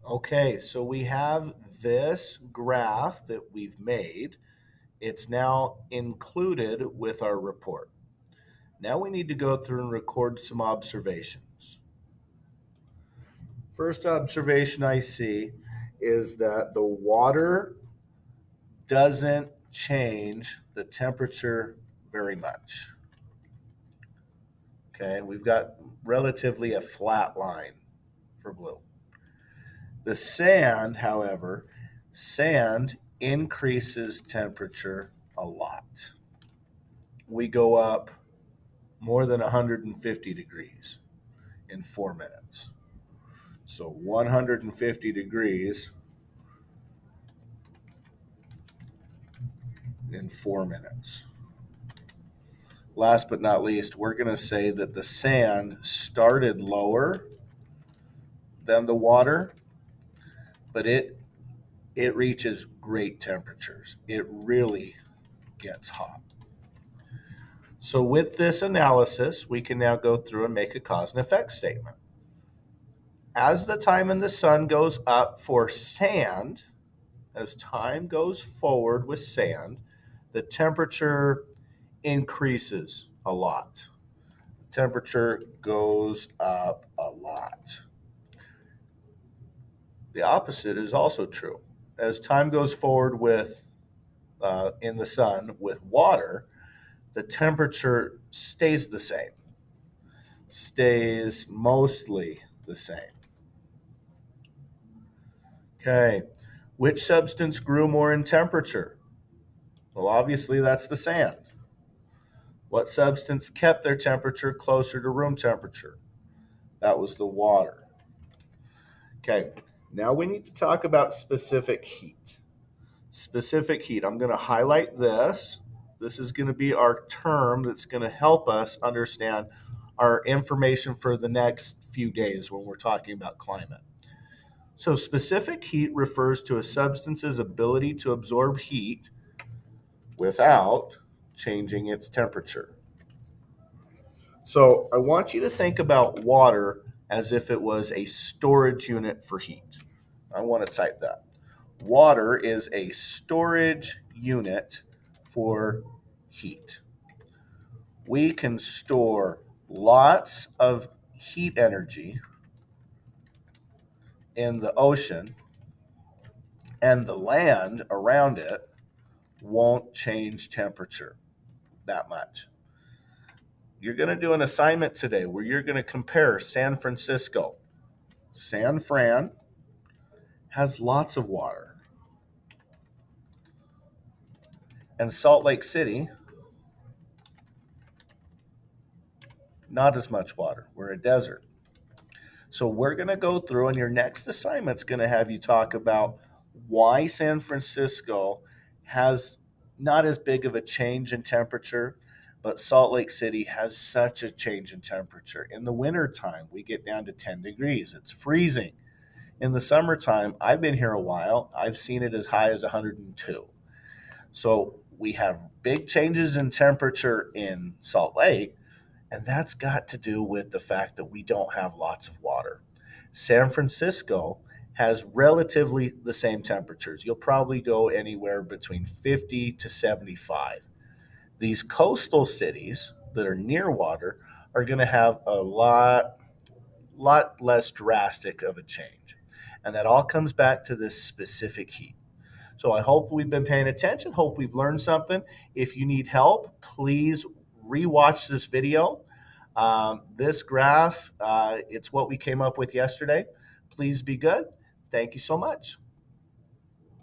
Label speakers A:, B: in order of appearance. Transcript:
A: Okay, so we have this graph that we've made. It's now included with our report. Now we need to go through and record some observations. First observation I see is that the water doesn't change the temperature very much. Okay, we've got relatively a flat line for blue. The sand, however, sand increases temperature a lot. We go up more than 150 degrees in 4 minutes. So 150 degrees in 4 minutes. Last but not least, we're going to say that the sand started lower than the water, but it reaches great temperatures. It really gets hot. So with this analysis, we can now go through and make a cause and effect statement. As the time in the sun goes up for sand, as time goes forward with sand, the temperature increases a lot. Temperature goes up a lot. The opposite is also true. As time goes forward with in the sun with water, the temperature stays the same, stays mostly the same. Okay, which substance grew more in temperature? Well, obviously that's the sand. What substance kept their temperature closer to room temperature? That was the water. Okay, now we need to talk about specific heat. Specific heat. I'm going to highlight this. This is going to be our term that's going to help us understand our information for the next few days when we're talking about climate. So specific heat refers to a substance's ability to absorb heat without changing its temperature. So I want you to think about water as if it was a storage unit for heat. I want to type that. Water is a storage unit for heat. We can store lots of heat energy in the ocean, and the land around it won't change temperature that much. You're going to do an assignment today where you're going to compare San Francisco. San Fran has lots of water. And Salt Lake City, not as much water. We're a desert. So we're going to go through, and your next assignment's going to have you talk about why San Francisco has not as big of a change in temperature, but Salt Lake City has such a change in temperature. In the wintertime, we get down to 10 degrees. It's freezing. In the summertime, I've been here a while. I've seen it as high as 102. So we have big changes in temperature in Salt Lake, and that's got to do with the fact that we don't have lots of water. San Francisco has relatively the same temperatures. You'll probably go anywhere between 50 to 75. These coastal cities that are near water are going to have a lot less drastic of a change. And that all comes back to this specific heat. So I hope we've been paying attention. Hope we've learned something. If you need help, please rewatch this video. This graph, it's what we came up with yesterday. Please be good. Thank you so much.